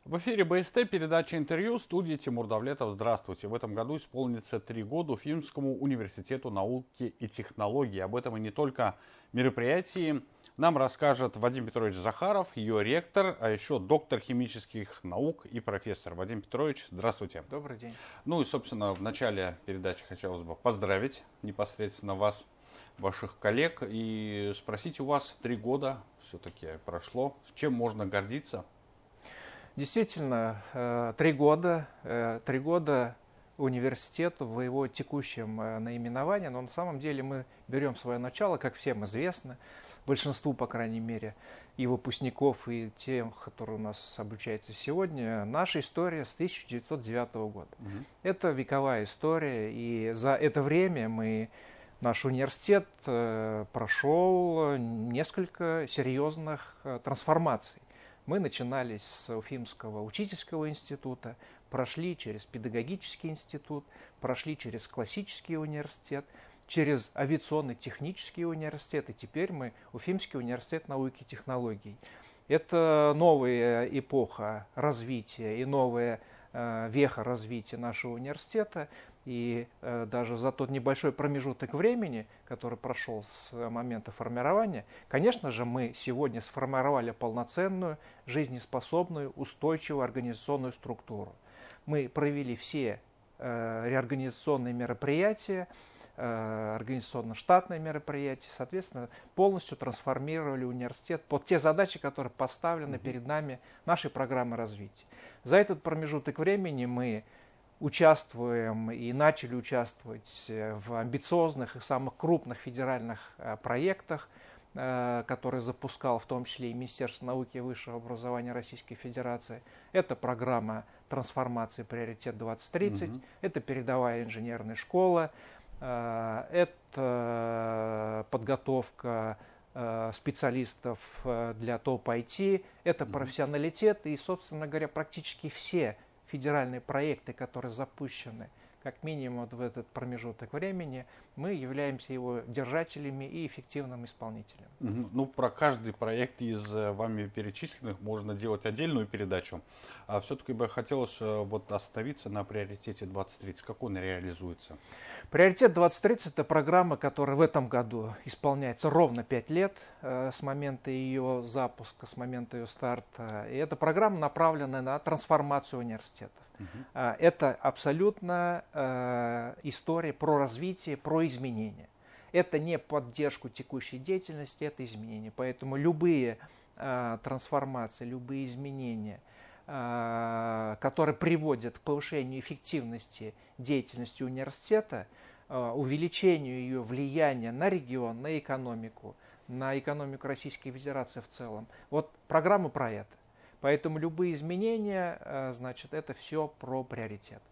В эфире БСТ, передача интервью, студии Тимур Давлетов. Здравствуйте. В этом году исполнится 3 года Уфимскому университету науки и технологий. Об этом и не только мероприятии нам расскажет Вадим Петрович Захаров, ее ректор, а еще доктор химических наук и профессор. Вадим Петрович, здравствуйте. Добрый день. Ну и, собственно, в начале передачи хотелось бы поздравить непосредственно вас, ваших коллег, и спросить у вас, 3 года все-таки прошло, с чем можно гордиться? Действительно, 3 года университету в его текущем наименовании, но на самом деле мы берем свое начало, как всем известно, большинству, по крайней мере, и выпускников, и тем, которые у нас обучаются сегодня, наша история с 1909 года. Это вековая история, и за это время наш университет прошел несколько серьезных трансформаций. Мы начинали с Уфимского учительского института, прошли через педагогический институт, прошли через классический университет, через авиационно-технический университет, и теперь мы Уфимский университет науки и технологий. Это новая эпоха развития и новая веха развития нашего университета, и даже за тот небольшой промежуток времени, который прошел с момента формирования, конечно же, мы сегодня сформировали полноценную, жизнеспособную, устойчивую организационную структуру. Мы провели все реорганизационные мероприятия, организационно-штатные мероприятия, соответственно, полностью трансформировали университет под те задачи, которые поставлены перед нами нашей программой развития. За этот промежуток времени мы участвуем и начали участвовать в амбициозных и самых крупных федеральных проектах, которые запускал в том числе и Министерство науки и высшего образования Российской Федерации. Это программа трансформации «Приоритет 2030», это передовая инженерная школа, это подготовка специалистов для топ-IT, это профессионалитет и, собственно говоря, практически все федеральные проекты, которые запущены, как минимум в этот промежуток времени, мы являемся его держателями и эффективным исполнителем. Ну, про каждый проект из вами перечисленных можно делать отдельную передачу. А все-таки бы хотелось остановиться на приоритете 2030. Как он реализуется? Приоритет 2030 – это программа, которая в этом году исполняется ровно 5 лет с момента ее запуска, с момента ее старта. И эта программа направлена на трансформацию университетов. Это абсолютно история про развитие, про изменения. Это не поддержку текущей деятельности, это изменения. Поэтому любые трансформации, любые изменения, которые приводят к повышению эффективности деятельности университета, увеличению ее влияния на регион, на экономику Российской Федерации в целом. Вот программа про это. Поэтому любые изменения, значит, это все про приоритет.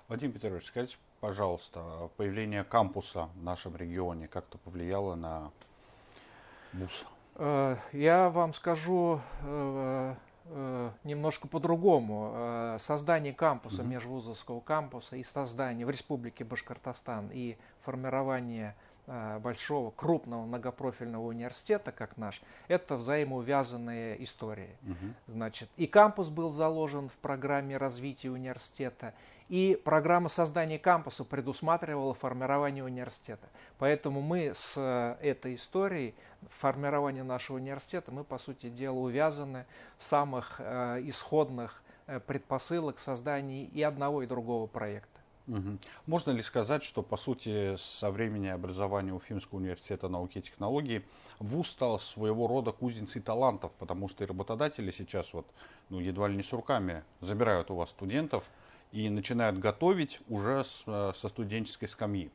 Вадим Петрович, скажите, пожалуйста, появление кампуса в нашем регионе как-то повлияло на ВУЗ? Я вам скажу немножко по-другому. Создание кампуса, межвузовского кампуса и создание в Республике Башкортостан и формирование большого, крупного, многопрофильного университета, как наш, это взаимоувязанные истории. Значит, и кампус был заложен в программе развития университета, и программа создания кампуса предусматривала формирование университета. Поэтому мы с этой историей формирования нашего университета, мы, по сути дела, увязаны в самых исходных предпосылок создания и одного, и другого проекта. Можно ли сказать, что, по сути, со времени образования Уфимского университета науки и технологий ВУЗ стал своего рода кузницей талантов, потому что и работодатели сейчас едва ли не с руками забирают у вас студентов и начинают готовить уже со студенческой скамьи?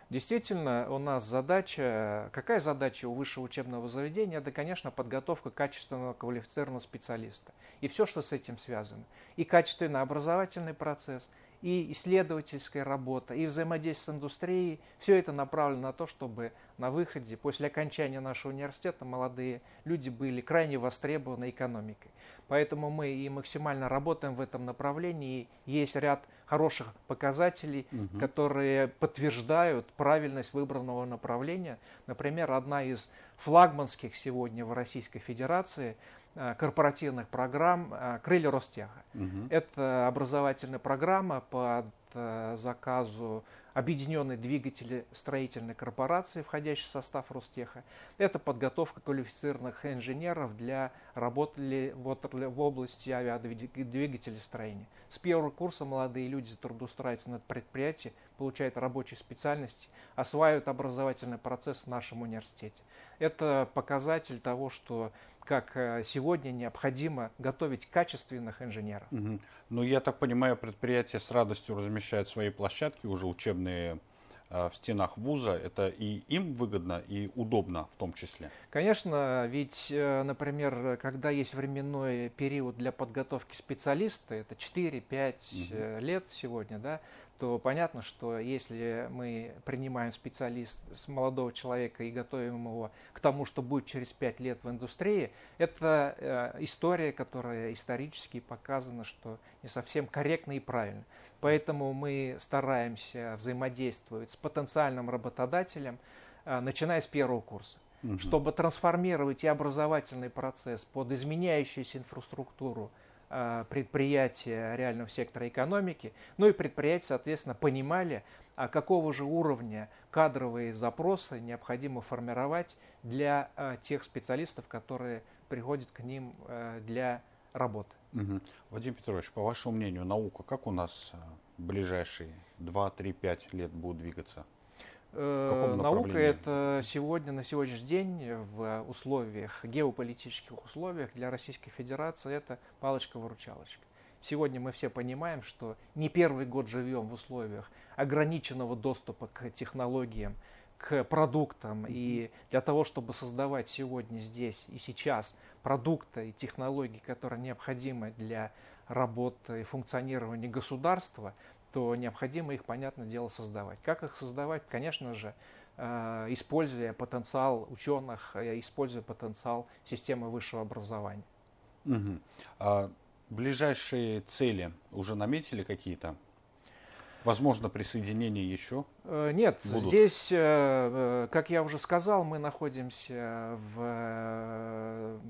Действительно, у нас задача, какая задача у высшего учебного заведения, это, конечно, подготовка качественного квалифицированного специалиста. И все, что с этим связано. И качественный образовательный процесс, и исследовательская работа, и взаимодействие с индустрией, все это направлено на то, чтобы на выходе, после окончания нашего университета, молодые люди были крайне востребованы экономикой. Поэтому мы и максимально работаем в этом направлении. И есть ряд хороших показателей, которые подтверждают правильность выбранного направления. Например, одна из флагманских сегодня в Российской Федерации корпоративных программ «Крылья Ростеха». Это образовательная программа под заказу Объединенной двигателестроительной корпорации, входящей в состав Ростеха. Это подготовка квалифицированных инженеров для работы в области авиадвигателестроения. С первого курса молодые люди трудоустраиваются на предприятии, получают рабочие специальности, осваивают образовательный процесс в нашем университете. Это показатель того, что как сегодня необходимо готовить качественных инженеров. Ну, я так понимаю, предприятие с радостью размещает свои площадки, уже учебные, в стенах вуза. Это и им выгодно, и удобно в том числе? Конечно, ведь, например, когда есть временной период для подготовки специалиста, это 4-5 лет сегодня, да, то понятно, что если мы принимаем специалиста с молодого человека и готовим его к тому, что будет через 5 лет в индустрии, это история, которая исторически показана, что не совсем корректно и правильно. Поэтому мы стараемся взаимодействовать с потенциальным работодателем, начиная с первого курса, чтобы трансформировать и образовательный процесс под изменяющуюся инфраструктуру предприятия реального сектора экономики, ну и предприятия, соответственно, понимали, какого же уровня кадровые запросы необходимо формировать для тех специалистов, которые приходят к ним для работы. Вадим Петрович, по вашему мнению, наука как у нас в ближайшие 2, 3, 5 лет будет двигаться? Наука это сегодня, на сегодняшний день в условиях, геополитических условиях для Российской Федерации это палочка-выручалочка. Сегодня мы все понимаем, что не первый год живем в условиях ограниченного доступа к технологиям, к продуктам. И для того, чтобы создавать сегодня, здесь и сейчас продукты и технологии, которые необходимы для работы и функционирования государства, то необходимо их, понятное дело, создавать. Как их создавать? Конечно же, используя потенциал ученых, используя потенциал системы высшего образования. Ближайшие цели уже наметили какие-то? Возможно, присоединение еще? Нет, будут? Здесь, как я уже сказал, мы находимся в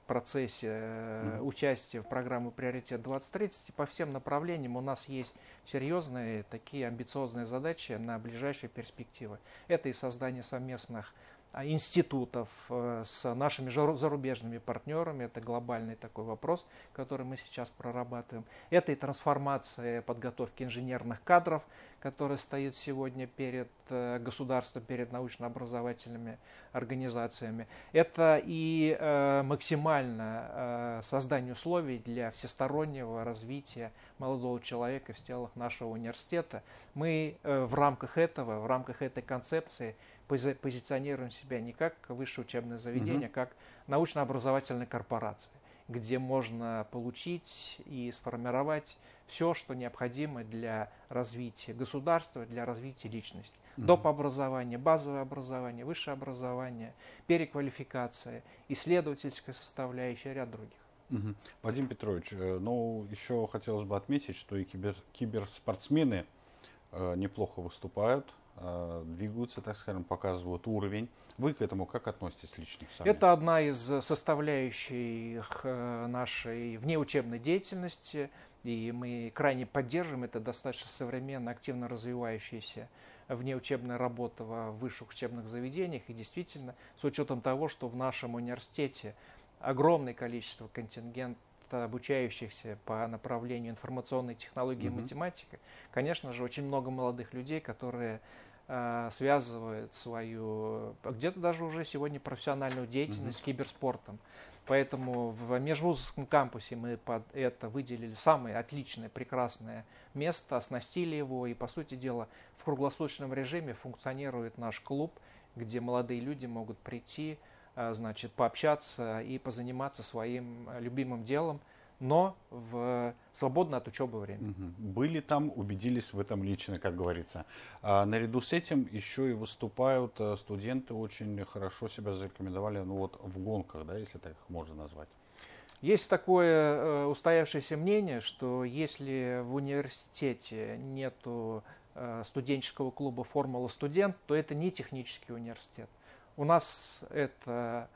процессе участия в программе «Приоритет 2030». И по всем направлениям у нас есть серьезные, такие амбициозные задачи на ближайшие перспективы. Это и создание совместных институтов с нашими зарубежными партнерами. Это глобальный такой вопрос, который мы сейчас прорабатываем. Это и трансформация подготовки инженерных кадров, которая стоит сегодня перед государством, перед научно-образовательными организациями. Это и максимально создание условий для всестороннего развития молодого человека в стенах нашего университета. Мы в рамках этого, в рамках этой концепции позиционируем себя не как высшее учебное заведение, а как научно-образовательная корпорация, где можно получить и сформировать все, что необходимо для развития государства, для развития личности. Доп. Образование, базовое образование, высшее образование, переквалификация, исследовательская составляющая, ряд других. Вадим Петрович, ну еще хотелось бы отметить, что и киберспортсмены неплохо выступают, двигаются, так скажем, показывают уровень. Вы к этому как относитесь лично сами? Это одна из составляющих нашей внеучебной деятельности, и мы крайне поддерживаем. Это достаточно современно, активно развивающаяся внеучебная работа в высших учебных заведениях. И действительно, с учетом того, что в нашем университете огромное количество контингента обучающихся по направлению информационной технологии и математика, конечно же, очень много молодых людей, которые связывают свою, где-то даже уже сегодня профессиональную деятельность с киберспортом. Поэтому в межвузовском кампусе мы под это выделили самое отличное, прекрасное место, оснастили его, и, по сути дела, в круглосуточном режиме функционирует наш клуб, где молодые люди могут прийти, значит, пообщаться и позаниматься своим любимым делом, но в свободное от учебы время. Были там, убедились в этом лично, как говорится. Наряду с этим еще и выступают студенты, очень хорошо себя зарекомендовали в гонках, да, если так их можно назвать. Есть такое устоявшееся мнение, что если в университете нету студенческого клуба «Формула студент», то это не технический университет. У нас это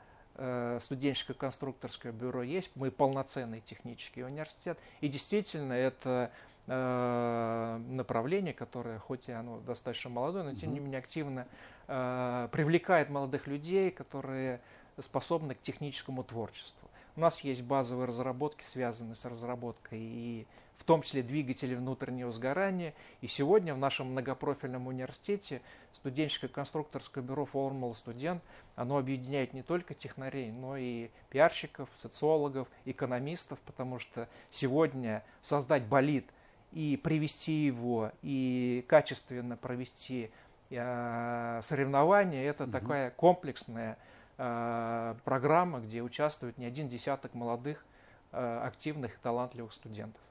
студенческое конструкторское бюро есть, мы полноценный технический университет, и действительно это направление, которое, хоть и оно достаточно молодое, но тем не менее активно привлекает молодых людей, которые способны к техническому творчеству. У нас есть базовые разработки, связанные с разработкой и в том числе двигателей внутреннего сгорания. И сегодня в нашем многопрофильном университете студенческое конструкторское бюро «Формула студент», оно объединяет не только технарей, но и пиарщиков, социологов, экономистов, потому что сегодня создать болид и привести его, и качественно провести соревнования, это такая комплексная программа, где участвует не один десяток молодых, активных, талантливых студентов.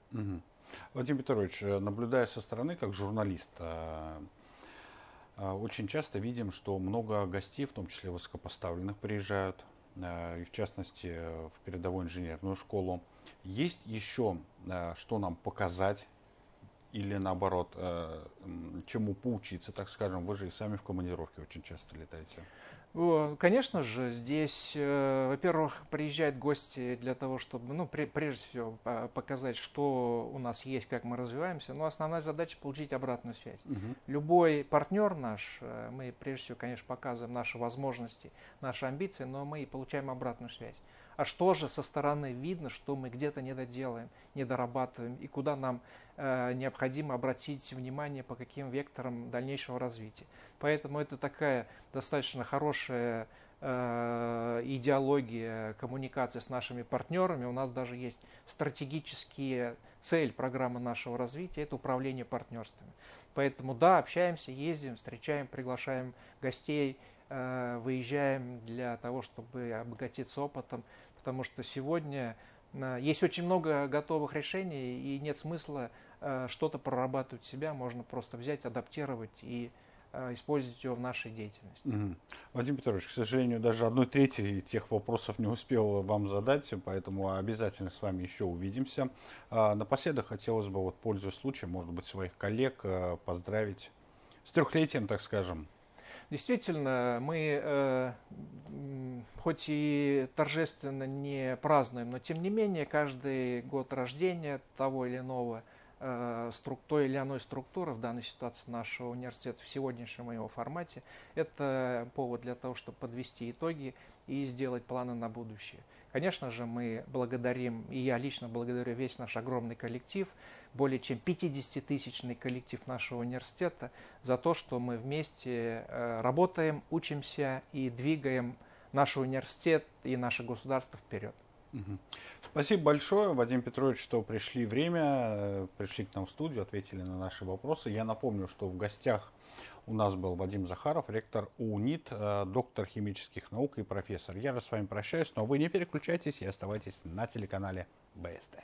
Владимир Петрович, наблюдая со стороны как журналист, очень часто видим, что много гостей, в том числе высокопоставленных, приезжают, и в частности в передовую инженерную школу. Есть еще что нам показать или наоборот, чему поучиться, так скажем? Вы же и сами в командировке очень часто летаете. Конечно же, здесь, во-первых, приезжают гости для того, чтобы, прежде всего, показать, что у нас есть, как мы развиваемся, но основная задача – получить обратную связь. Любой партнер наш, мы, прежде всего, конечно, показываем наши возможности, наши амбиции, но мы и получаем обратную связь. А что же со стороны видно, что мы где-то не доделаем, не дорабатываем, и куда нам необходимо обратить внимание, по каким векторам дальнейшего развития. Поэтому это такая достаточно хорошая идеология коммуникации с нашими партнерами. У нас даже есть стратегические цель программы нашего развития – это управление партнерствами. Поэтому да, общаемся, ездим, встречаем, приглашаем гостей, выезжаем для того, чтобы обогатиться опытом, потому что сегодня есть очень много готовых решений, и нет смысла что-то прорабатывать себя, можно просто взять, адаптировать и использовать его в нашей деятельности. Владимир Петрович, к сожалению, даже 1/3 тех вопросов не успел вам задать, поэтому обязательно с вами еще увидимся. Напоследок хотелось бы, пользуясь случаем, может быть, своих коллег поздравить с 3-летием, так скажем. Действительно, мы хоть и торжественно не празднуем, но тем не менее каждый год рождения того или иного той или иной структуры, в данной ситуации нашего университета в сегодняшнем его формате, это повод для того, чтобы подвести итоги и сделать планы на будущее. Конечно же, мы благодарим, и я лично благодарю весь наш огромный коллектив, более чем 50-тысячный коллектив нашего университета, за то, что мы вместе работаем, учимся и двигаем наш университет и наше государство вперед. Спасибо большое, Вадим Петрович, что пришли пришли к нам в студию, ответили на наши вопросы. Я напомню, что в гостях у нас был Вадим Захаров, ректор УНИТ, доктор химических наук и профессор. Я же с вами прощаюсь, но вы не переключайтесь и оставайтесь на телеканале БСТ.